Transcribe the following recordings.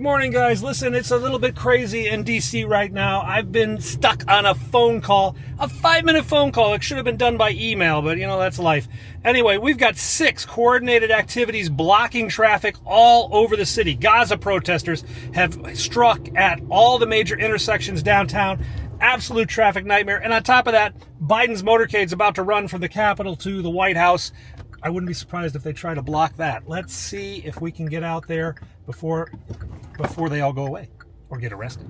Good morning, guys. Listen, it's a little bit crazy in D.C. right now. I've been stuck on a phone call, a 5-minute phone call. It should have been done by email, but, you know, that's life. Anyway, we've got 6 coordinated activities blocking traffic all over the city. Gaza protesters have struck at all the major intersections downtown. Absolute traffic nightmare. And on top of that, Biden's motorcade is about to run from the Capitol to the White House. I wouldn't be surprised if they try to block that. Let's see if we can get out there before they all go away or get arrested.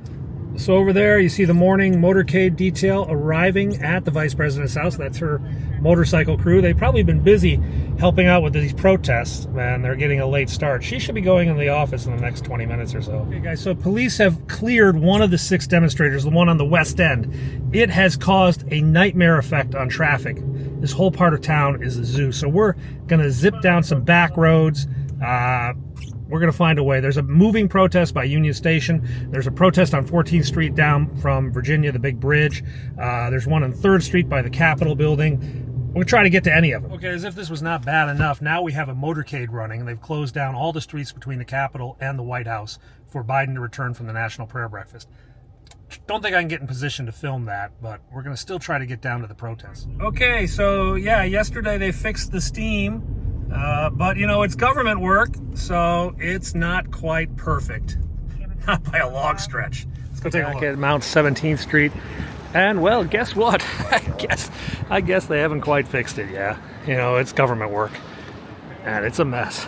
So over there, you see the morning motorcade detail arriving at the Vice President's house. That's her motorcycle crew. They've probably been busy helping out with these protests, and they're getting a late start. She should be going in the office in the next 20 minutes or so. Okay, guys, so police have cleared one of the 6 demonstrators, the one on the west end. It has caused a nightmare effect on traffic. This whole part of town is a zoo. So we're going to zip down some back roads. We're going to find a way. There's a moving protest by Union Station. There's a protest on 14th Street down from Virginia, the big bridge. There's one on 3rd Street by the Capitol building. We'll try to get to any of them. Okay, as if this was not bad enough, now we have a motorcade running. They've closed down all the streets between the Capitol and the White House for Biden to return from the National Prayer Breakfast. Don't think I can get in position to film that, but we're going to still try to get down to the protests. Okay, so yeah, yesterday they fixed the steam. But, you know, it's government work, so it's not quite perfect. Not by a long stretch. Let's go take a look at Mount 17th Street. And, well, guess what? I guess they haven't quite fixed it, yeah. You know, it's government work. And it's a mess.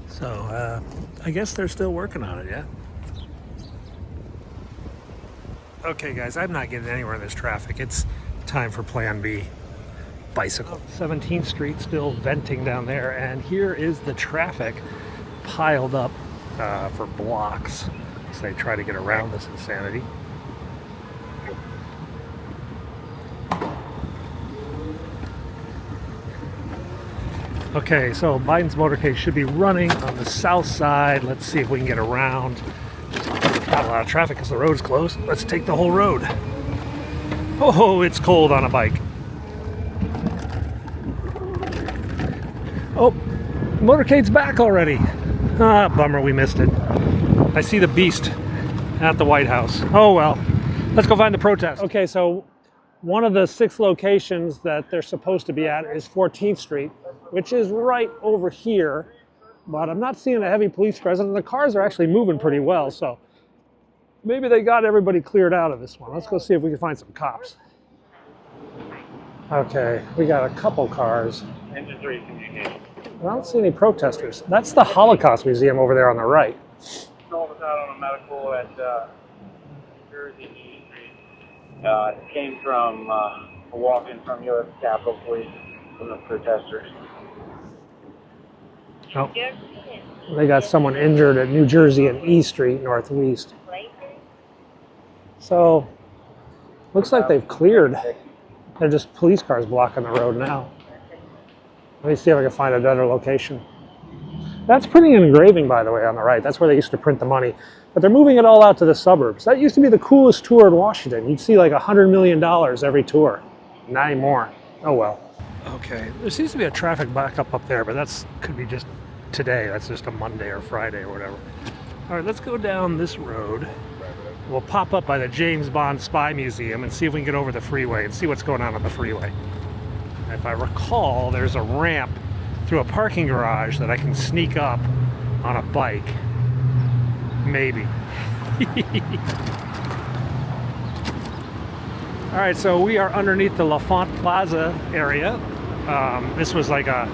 So, I guess they're still working on it, yeah? Okay, guys, I'm not getting anywhere in this traffic. It's time for Plan B. Bicycle. 17th Street still venting down there, and here is the traffic piled up for blocks as they try to get around this insanity. Okay, so Biden's motorcade should be running on the south side. Let's see if we can get around. Not a lot of traffic because the road's closed. Let's take the whole road. Oh, it's cold on a bike. Oh, motorcade's back already. Ah, bummer, we missed it. I see the beast at the White House. Oh well, let's go find the protest. Okay, so one of the 6 locations that they're supposed to be at is 14th Street, which is right over here. But I'm not seeing a heavy police presence, and the cars are actually moving pretty well, so maybe they got everybody cleared out of this one. Let's go see if we can find some cops. Okay, we got a couple cars. Engine 3 communication. I don't see any protesters. That's the Holocaust Museum over there on the right. Someone was out on a medical at Jersey D Street. It came from a walk-in from U.S. Capitol Police from the protesters. Oh, they got someone injured at New Jersey and E Street Northeast. So, looks like they've cleared. They're just police cars blocking the road now. Let me see if I can find a better location. That's printing and engraving, by the way, on the right. That's where they used to print the money. But they're moving it all out to the suburbs. That used to be the coolest tour in Washington. You'd see like $100 million every tour. Not anymore. Oh well. Okay, there seems to be a traffic backup up there, but that's could be just today. That's just a Monday or Friday or whatever. All right, let's go down this road. We'll pop up by the James Bond Spy Museum and see if we can get over the freeway and see what's going on the freeway. If I recall, there's a ramp through a parking garage that I can sneak up on a bike. Maybe. All right, so we are underneath the LaFont Plaza area. This was like a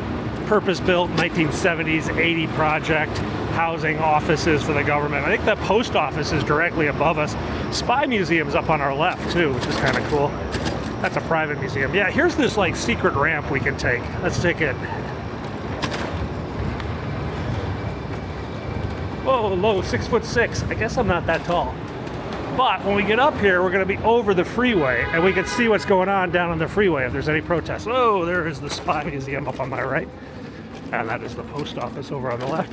purpose-built 1970s, 80 project, housing offices for the government. I think the post office is directly above us. Spy Museum's up on our left too, which is kind of cool. That's a private museum. Yeah, here's this like secret ramp we can take. Let's take it. Whoa, low, 6'6". I guess I'm not that tall. But when we get up here, we're going to be over the freeway, and we can see what's going on down on the freeway if there's any protests. Oh, there is the Spy Museum up on my right. And that is the post office over on the left.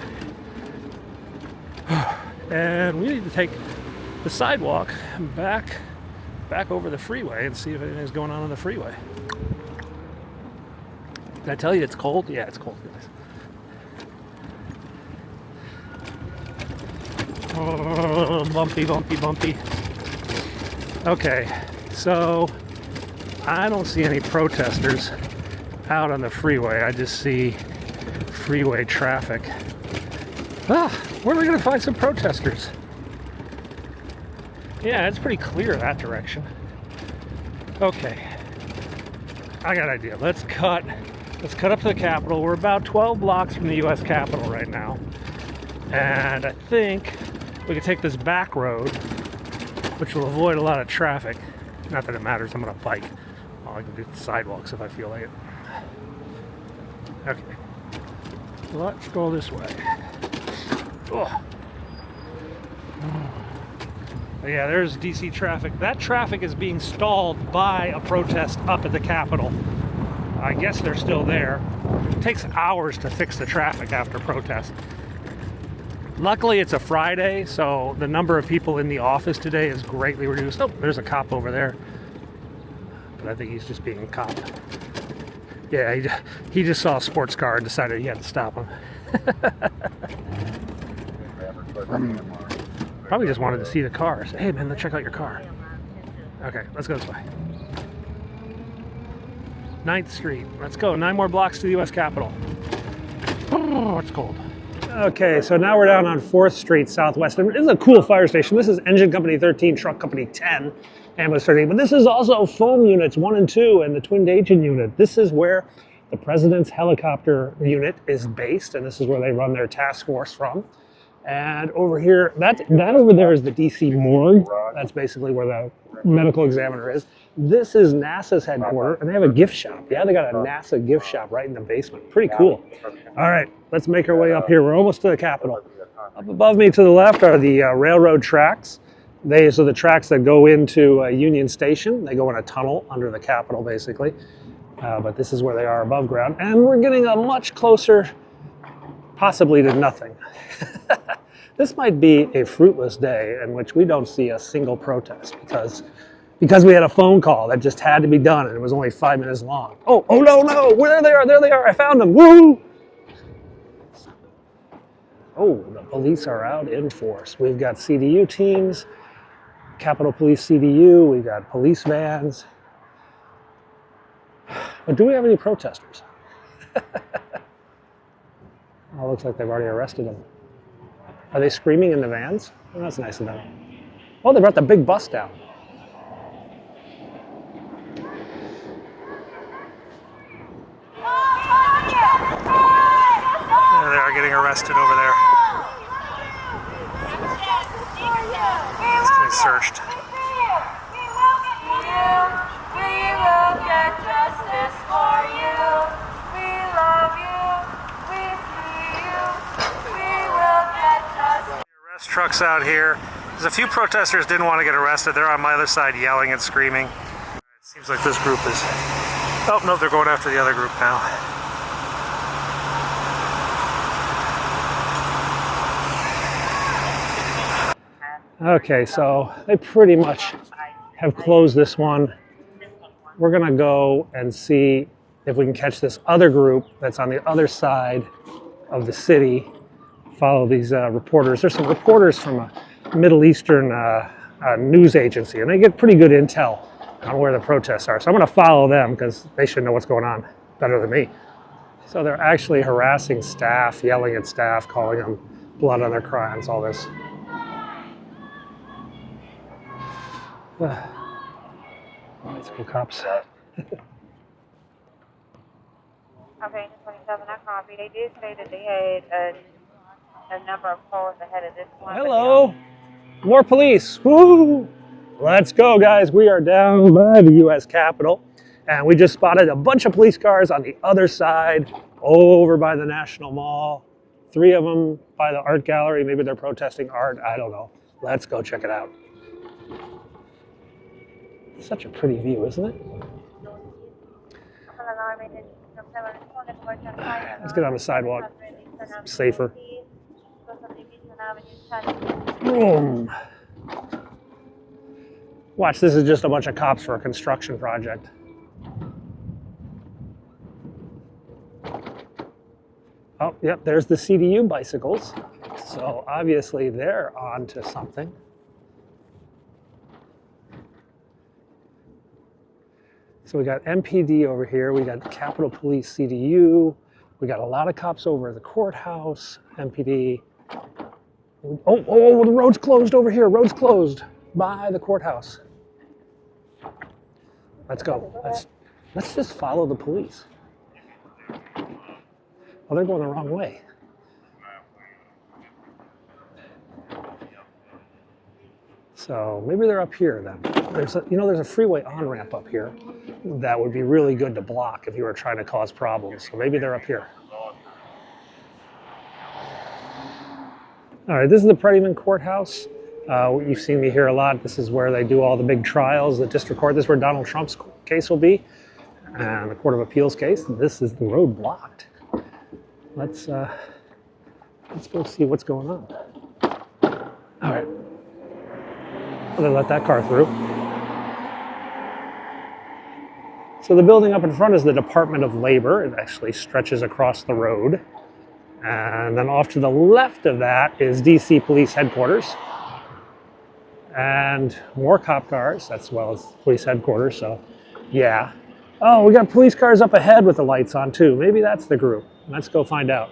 And we need to take the sidewalk back back over the freeway and see if anything's going on the freeway. Did I tell you it's cold? Yeah, it's cold, guys. Oh, bumpy, bumpy, bumpy. Okay, so I don't see any protesters out on the freeway. I just see freeway traffic. Where are we going to find some protesters? Yeah, it's pretty clear that direction. Okay, I got an idea. Let's cut up to the Capitol. We're about 12 blocks from the U.S. Capitol right now. And I think we can take this back road, which will avoid a lot of traffic. Not that it matters, I'm gonna bike. Oh, I can do sidewalks if I feel like it. Okay, let's go this way. Oh. Yeah, there's DC traffic. That traffic is being stalled by a protest up at the Capitol. I guess they're still there. It takes hours to fix the traffic after protest. Luckily, it's a Friday, so the number of people in the office today is greatly reduced. Oh, there's a cop over there. But I think he's just being a cop. Yeah, he just saw a sports car and decided he had to stop him. Probably just wanted to see the car. Say, hey man, let's check out your car. Okay, let's go this way. 9th Street. Let's go. 9 more blocks to the U.S. Capitol. Oh, it's cold. Okay, so now we're down on 4th Street Southwest. This is a cool fire station. This is Engine Company 13, Truck Company 10, Ambulance 13. But this is also foam units 1 and 2 and the twinned engine unit. This is where the president's helicopter unit is based, and this is where they run their task force from. And over here, that over there is the DC morgue. That's basically where the medical examiner is. This is NASA's headquarters, and they have a gift shop. Yeah, they got a NASA gift shop right in the basement. Pretty cool. All right, let's make our way up here. We're almost to the Capitol. Up above me to the left are the railroad tracks. These are the tracks that go into Union Station. They go in a tunnel under the Capitol, basically. But this is where they are above ground. And we're getting a much closer, possibly to nothing. This might be a fruitless day in which we don't see a single protest because we had a phone call that just had to be done and it was only 5 minutes long. Oh no, there they are, I found them, woo! Oh, the police are out in force. We've got CDU teams, Capitol Police CDU, we've got police vans. But do we have any protesters? Oh, looks like they've already arrested them. Are they screaming in the vans? Oh, that's nice of them. Oh, they brought the big bus down. There they are getting arrested over there. It's getting searched. We will get justice for you. We love you. We see you. We will get justice. Arrest trucks out here. There's a few protesters didn't want to get arrested. They're on my other side yelling and screaming. It seems like this group is... Oh, no, they're going after the other group now. Okay, so they pretty much have closed this one. We're gonna go and see if we can catch this other group that's on the other side of the city. Follow these reporters. There's some reporters from a Middle Eastern news agency, and they get pretty good intel on where the protests are. So I'm gonna follow them because they should know what's going on better than me. So they're actually harassing staff, yelling at staff, calling them blood on their crimes, all this. High school cops. Okay, 27, I copy. They did say that they had a number of calls ahead of this one. Hello! More police! Woo! Let's go, guys. We are down by the U.S. Capitol, and we just spotted a bunch of police cars on the other side, over by the National Mall. 3 of them by the art gallery. Maybe they're protesting art. I don't know. Let's go check it out. Such a pretty view, isn't it? Let's get on the sidewalk. It's safer. Boom. Watch, this is just a bunch of cops for a construction project. Oh, yep, there's the CDU bicycles. So obviously they're on to something. So we got MPD over here, we got Capitol Police CDU, we got a lot of cops over at the courthouse, MPD. Oh, the road's closed over here, road's closed by the courthouse. Let's go. Let's just follow the police. Oh, they're going the wrong way. So maybe they're up here then. There's a freeway on-ramp up here that would be really good to block if you were trying to cause problems. So maybe they're up here. All right, this is the Prettyman Courthouse. You've seen me here a lot. This is where they do all the big trials, the district court. This is where Donald Trump's case will be, and the Court of Appeals case. This is the road blocked. Let's go see what's going on. All right. They let that car through. So the building up in front is the Department of Labor. It actually stretches across the road. And then off to the left of that is D.C. Police Headquarters. And more cop cars, as well as police headquarters, so yeah. Oh, we got police cars up ahead with the lights on too. Maybe that's the group. Let's go find out.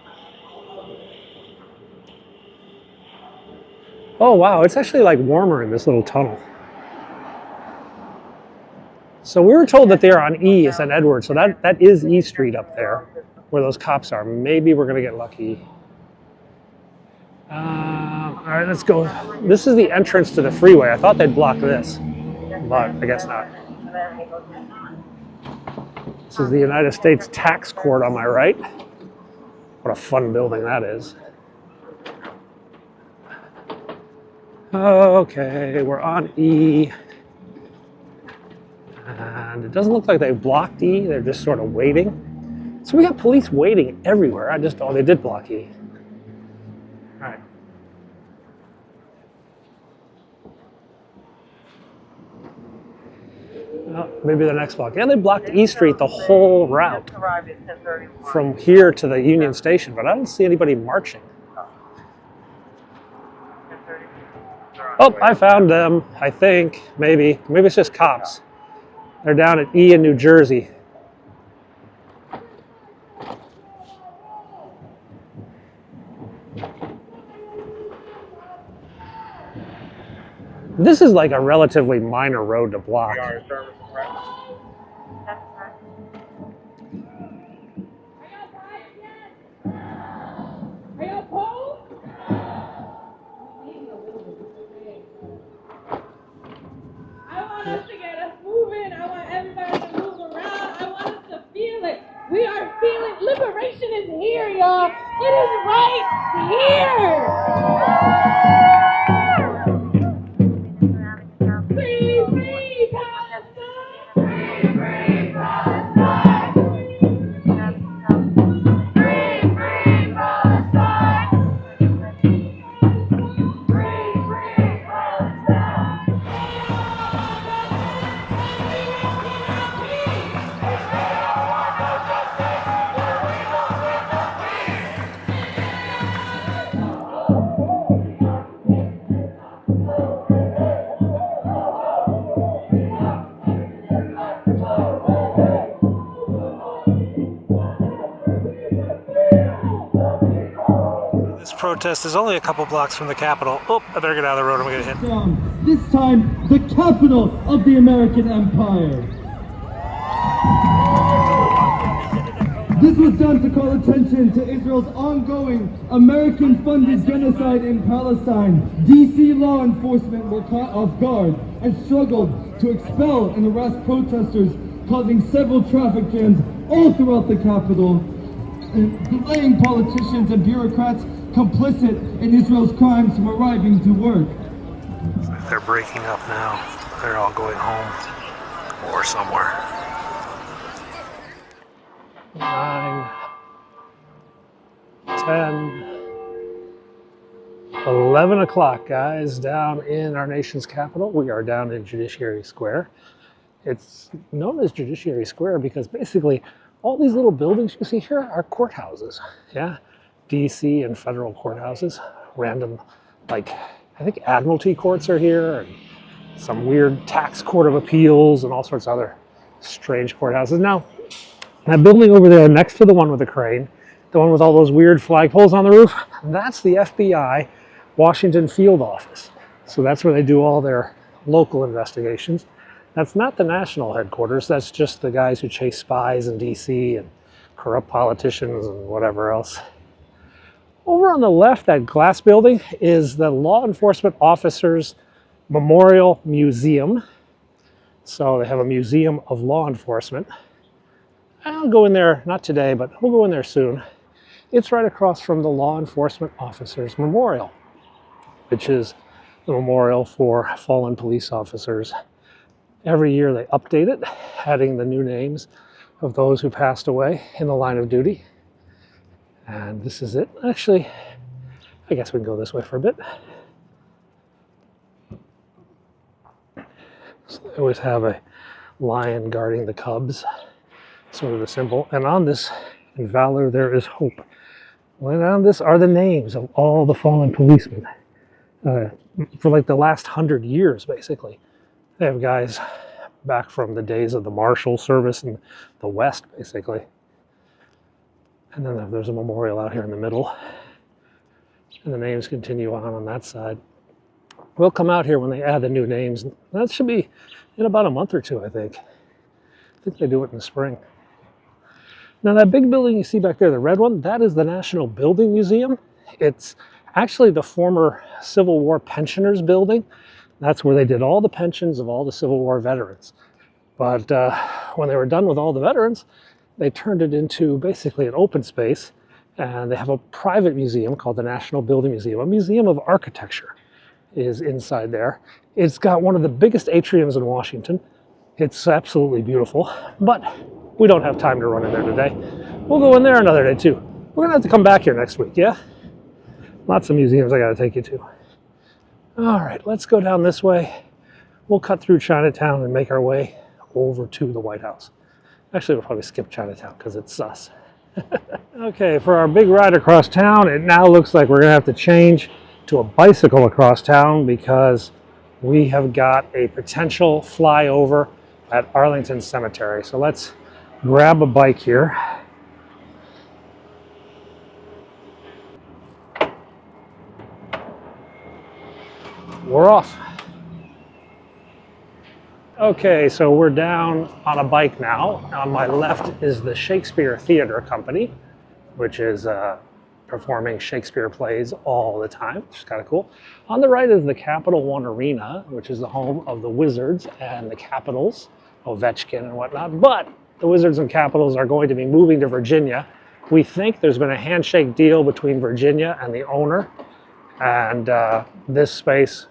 Oh wow, it's actually like warmer in this little tunnel. So we were told that they're on E, it's on Edward, so that is E Street up there, where those cops are. Maybe we're gonna get lucky. All right, let's go. This is the entrance to the freeway. I thought they'd block this, but I guess not. This is the United States Tax Court on my right. What a fun building that is. Okay, we're on E. And it doesn't look like they blocked E, they're just sort of waiting. So we got police waiting everywhere. Oh, they did block E. All right. Oh, maybe the next block. Yeah, they blocked E Street the whole route from here to the Union Station, but I don't see anybody marching. Oh, I found them, I think, maybe. Maybe it's just cops. They're down at E in New Jersey. This is like a relatively minor road to block. We are feeling liberation is here, y'all. It is right here. Free, free Palestine. Free, free Palestine. Free, free Palestine. Free, free Palestine. This protest is only a couple blocks from the Capitol. Oh, I better get out of the road. I'm going to get hit. This time, the capital of the American Empire. This was done to call attention to Israel's ongoing American-funded genocide in Palestine. D.C. law enforcement were caught off guard and struggled to expel and arrest protesters, causing several traffic jams all throughout the Capitol, and delaying politicians and bureaucrats complicit in Israel's crimes from arriving to work. They're breaking up now. They're all going home or somewhere. 9, 10, 11. 11 o'clock, guys, down in our nation's capital. We are down in Judiciary Square. It's known as Judiciary Square because basically all these little buildings you see here are courthouses. Yeah, D.C. and federal courthouses. Random, like, I think Admiralty courts are here, and some weird tax court of appeals, and all sorts of other strange courthouses. Now, that building over there next to the one with the crane, the one with all those weird flagpoles on the roof, that's the FBI Washington field office. So that's where they do all their local investigations. That's not the national headquarters. That's just the guys who chase spies in D.C. and corrupt politicians and whatever else. Over on the left, that glass building is the Law Enforcement Officers Memorial Museum. So they have a museum of law enforcement. I'll go in there, not today, but we'll go in there soon. It's right across from the Law Enforcement Officers Memorial, which is the memorial for fallen police officers. Every year they update it, adding the new names of those who passed away in the line of duty. And this is it. Actually, I guess we can go this way for a bit. So they always have a lion guarding the cubs, sort of the symbol. And on this, in valor there is hope. And on this are the names of all the fallen policemen for like the last 100 years, basically. They have guys back from the days of the Marshal Service in the West, basically. And then there's a memorial out here in the middle. And the names continue on that side. We'll come out here when they add the new names. That should be in about a month or two, I think. I think they do it in the spring. Now that big building you see back there, the red one, that is the National Building Museum. It's actually the former Civil War pensioners building. That's where they did all the pensions of all the Civil War veterans. But when they were done with all the veterans, they turned it into basically an open space. And they have a private museum called the National Building Museum. A museum of architecture is inside there. It's got one of the biggest atriums in Washington. It's absolutely beautiful, but we don't have time to run in there today. We'll go in there another day too. We're gonna have to come back here next week, yeah? Lots of museums I gotta take you to. All right, let's go down this way. We'll cut through Chinatown and make our way over to the White House. Actually, we'll probably skip Chinatown because it's sus. Okay, for our big ride across town, it now looks like we're gonna have to change to a bicycle across town because we have got a potential flyover at Arlington Cemetery. So let's grab a bike here. We're off. Okay, so we're down on a bike now. On my left is the Shakespeare Theater Company, which is performing Shakespeare plays all the time, which is kind of cool. On the right is the Capital One Arena, which is the home of the Wizards and the Capitals, Ovechkin and whatnot. But the Wizards and Capitals are going to be moving to Virginia. We think there's been a handshake deal between Virginia and the owner. And this space,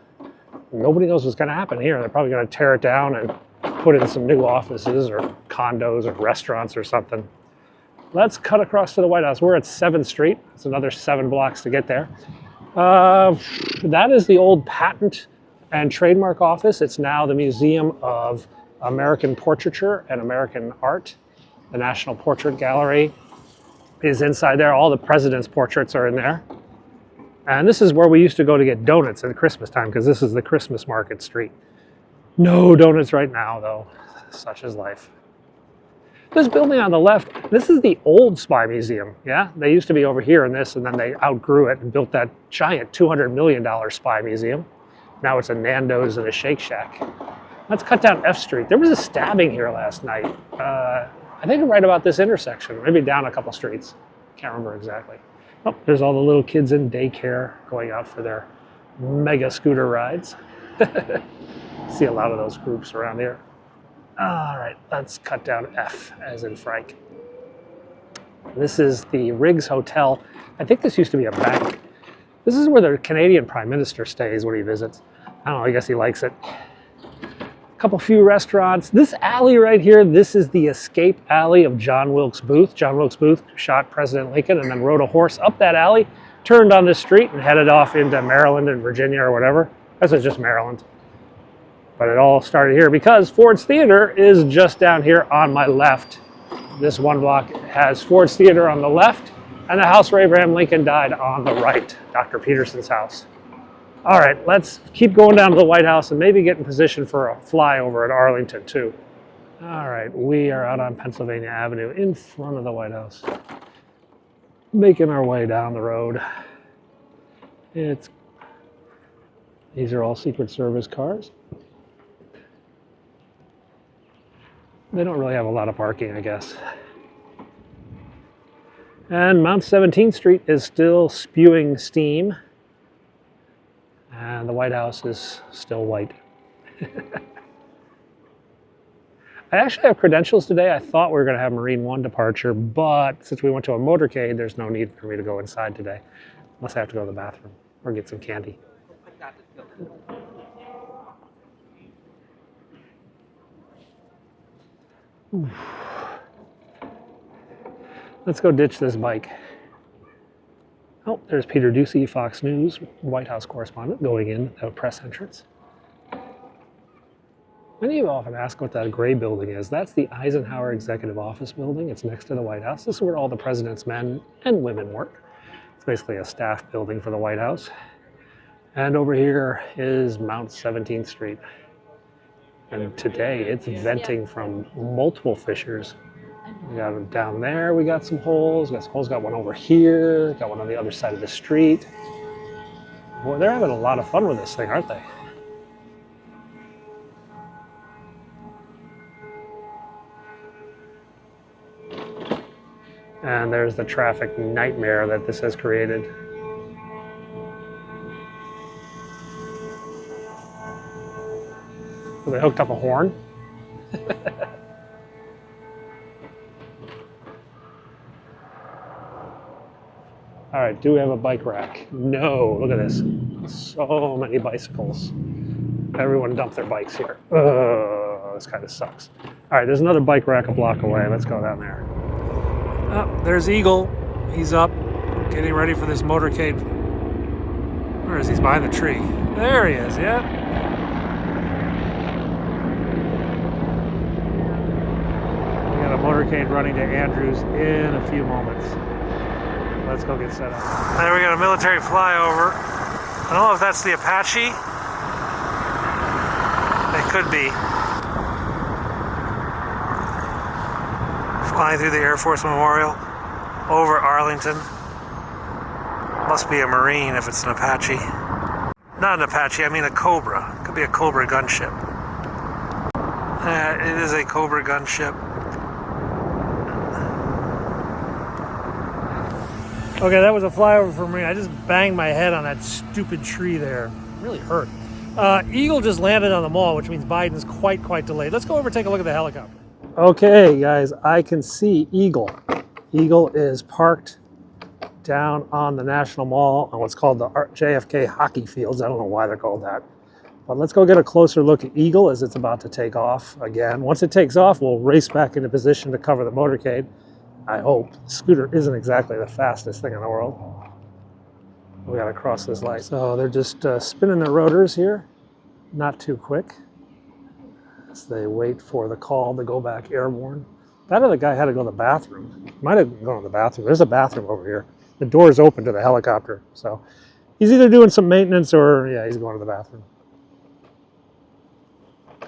nobody knows what's going to happen here. They're probably going to tear it down and put in some new offices or condos or restaurants or something. Let's cut across to the White House. We're at 7th Street. It's another 7 blocks to get there. That is the old Patent and Trademark Office. It's now the Museum of American Portraiture and American Art. The National Portrait Gallery is inside there. All the president's portraits are in there. And this is where we used to go to get donuts at Christmas time because this is the Christmas market street. No donuts right now, though. Such is life. This building on the left, this is the old Spy Museum, yeah? They used to be over here in this, and then they outgrew it and built that giant $200 million Spy Museum. Now it's a Nando's and a Shake Shack. Let's cut down F Street. There was a stabbing here last night. I think right about this intersection, maybe down a couple streets. Can't remember exactly. Oh, there's all the little kids in daycare going out for their mega scooter rides. See a lot of those groups around here. All right, let's cut down F as in Frank. This is the Riggs Hotel. I think this used to be a bank. This is where the Canadian Prime Minister stays when he visits. I don't know, I guess he likes it. Few restaurants. This alley right here, this is the escape alley of John Wilkes Booth. John Wilkes Booth shot President Lincoln and then rode a horse up that alley, turned on this street and headed off into Maryland and Virginia or whatever. This is just Maryland. But it all started here because Ford's Theater is just down here on my left. This one block has Ford's Theater on the left and the house where Abraham Lincoln died on the right, Dr. Peterson's house. All right, let's keep going down to the White House and maybe get in position for a flyover at Arlington too. All right, we are out on Pennsylvania Avenue in front of the White House. Making our way down the road. These are all Secret Service cars. They don't really have a lot of parking, I guess. And Mount 17th Street is still spewing steam. And the White House is still white. I actually have credentials today. I thought we were going to have Marine One departure, but since we went to a motorcade, there's no need for me to go inside today. Unless I have to go to the bathroom or get some candy. Oof. Let's go ditch this bike. Oh, there's Peter Ducey, Fox News, White House correspondent, going in the press entrance. Many of you often ask what that gray building is. That's the Eisenhower Executive Office building. It's next to the White House. This is where all the president's men and women work. It's basically a staff building for the White House. And over here is Mount 17th Street. And today it's venting from multiple fissures. We got them down there, we got some holes. Got one over here, got one on the other side of the street. Boy, they're having a lot of fun with this thing, aren't they? And there's the traffic nightmare that this has created. So they hooked up a horn. All right, do we have a bike rack? No, look at this. So many bicycles. Everyone dumped their bikes here. This kind of sucks. All right, there's another bike rack a block away. Let's go down there. Oh, there's Eagle. He's up, getting ready for this motorcade. Where is he? He's behind the tree. There he is, yeah. We got a motorcade running to Andrews in a few moments. Let's go get set up. There we got a military flyover. I don't know if that's the Apache. It could be. Flying through the Air Force Memorial over Arlington. Must be a Marine if it's an Apache. Not an Apache, I mean a Cobra. It could be a Cobra gunship. It is a Cobra gunship. Okay, that was a flyover for me. I just banged my head on that stupid tree there. It really hurt. Eagle just landed on the mall, which means Biden's quite delayed. Let's go over and take a look at the helicopter. Okay, guys, I can see Eagle. Eagle is parked down on the National Mall on what's called the JFK hockey fields. I don't know why they're called that. But let's go get a closer look at Eagle as it's about to take off again. Once it takes off, we'll race back into position to cover the motorcade. I hope. The scooter isn't exactly the fastest thing in the world. We gotta cross this light. So they're just spinning their rotors here. Not too quick. As they wait for the call to go back airborne. That other guy had to go to the bathroom. Might have gone to the bathroom. There's a bathroom over here. The door is open to the helicopter. So he's either doing some maintenance or, yeah, he's going to the bathroom.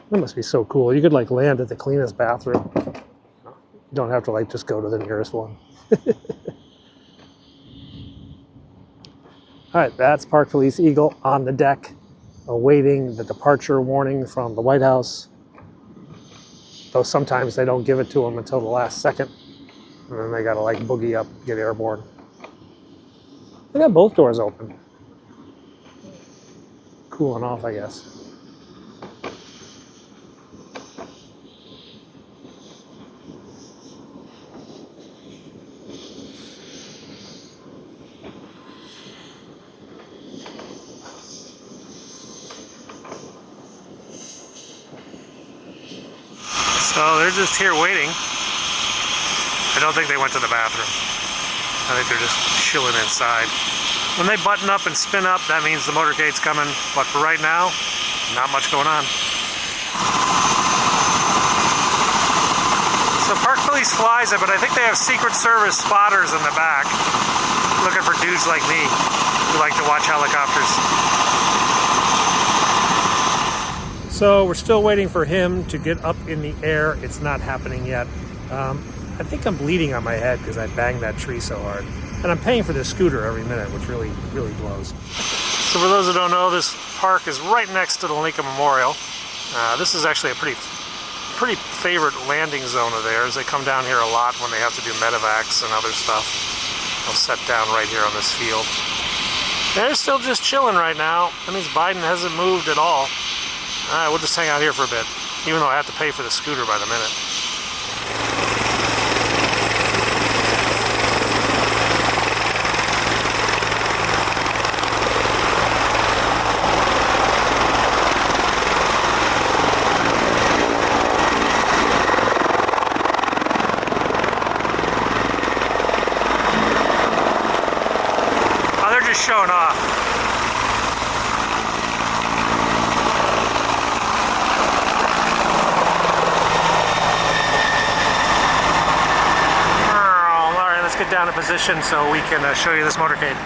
That must be so cool. You could like land at the cleanest bathroom. You don't have to like just go to the nearest one. All right, that's Park Police Eagle on the deck, awaiting the departure warning from the White House. Though sometimes they don't give it to them until the last second, and then they gotta like boogie up, get airborne. They got both doors open. Cooling off, I guess. So they're just here waiting. I don't think they went to the bathroom. I think they're just chilling inside. When they button up and spin up, that means the motorcade's coming. But for right now, not much going on. So Park Police flies it, but I think they have Secret Service spotters in the back, looking for dudes like me who like to watch helicopters. So we're still waiting for him to get up in the air. It's not happening yet. I think I'm bleeding on my head because I banged that tree so hard. And I'm paying for this scooter every minute, which really blows. So for those who don't know, this park is right next to the Lincoln Memorial. This is actually a pretty favorite landing zone of theirs. They come down here a lot when they have to do medevacs and other stuff. They'll set down right here on this field. They're still just chilling right now. That means Biden hasn't moved at all. We'll just hang out here for a bit, even though I have to pay for the scooter by the minute. Oh, they're just showing off. Get down in position so we can show you this motorcade.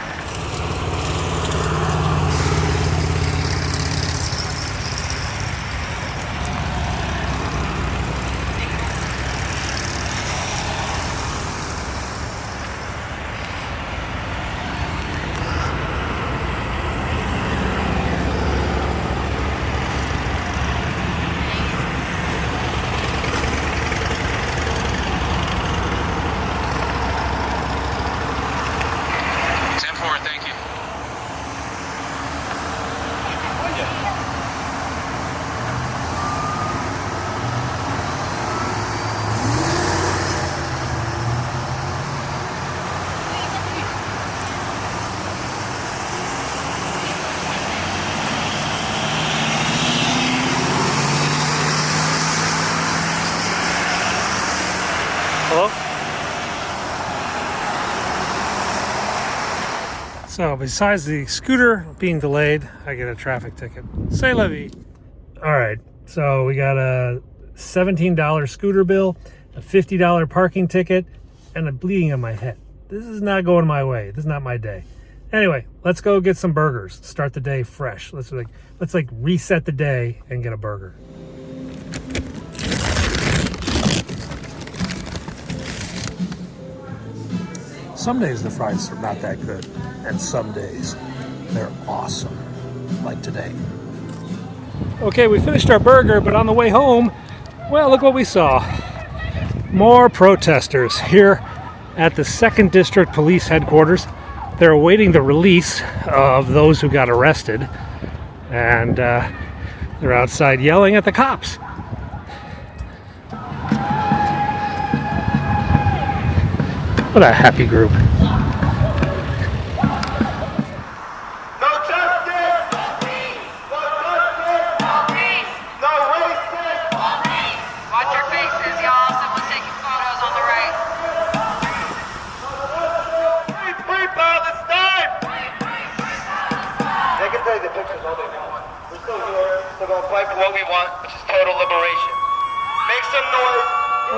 Hello? So besides the scooter being delayed, I get a traffic ticket. C'est la vie. All right, so we got a $17 scooter bill, a $50 parking ticket, and a bleeding on my head. This is not going my way. This is not my day. Anyway, let's go get some burgers. Start the day fresh. Let's reset the day and get a burger. Some days the fries are not that good, and some days they're awesome, like today. Okay, we finished our burger, but on the way home, well, look what we saw. More protesters here at the 2nd District Police Headquarters. They're awaiting the release of those who got arrested, and they're outside yelling at the cops. What a happy group. No justice! No peace! No justice! No peace! No racist! No peace! Watch your faces, y'all. Someone's taking photos on the right. Free Palestine! They can take the pictures all they want. We're still here. We're going to fight for what we want, which is total liberation. Make some noise.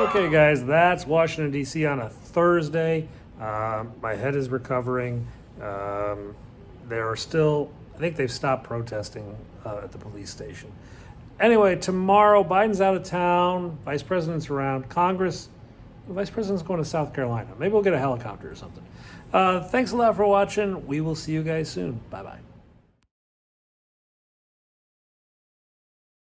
Okay, guys, that's Washington, D.C. on a Thursday. My head is recovering. There are still, I think they've stopped protesting at the police station. Anyway, tomorrow, Biden's out of town. Vice President's around. Congress, the Vice President's going to South Carolina. Maybe we'll get a helicopter or something. Thanks a lot for watching. We will see you guys soon. Bye-bye.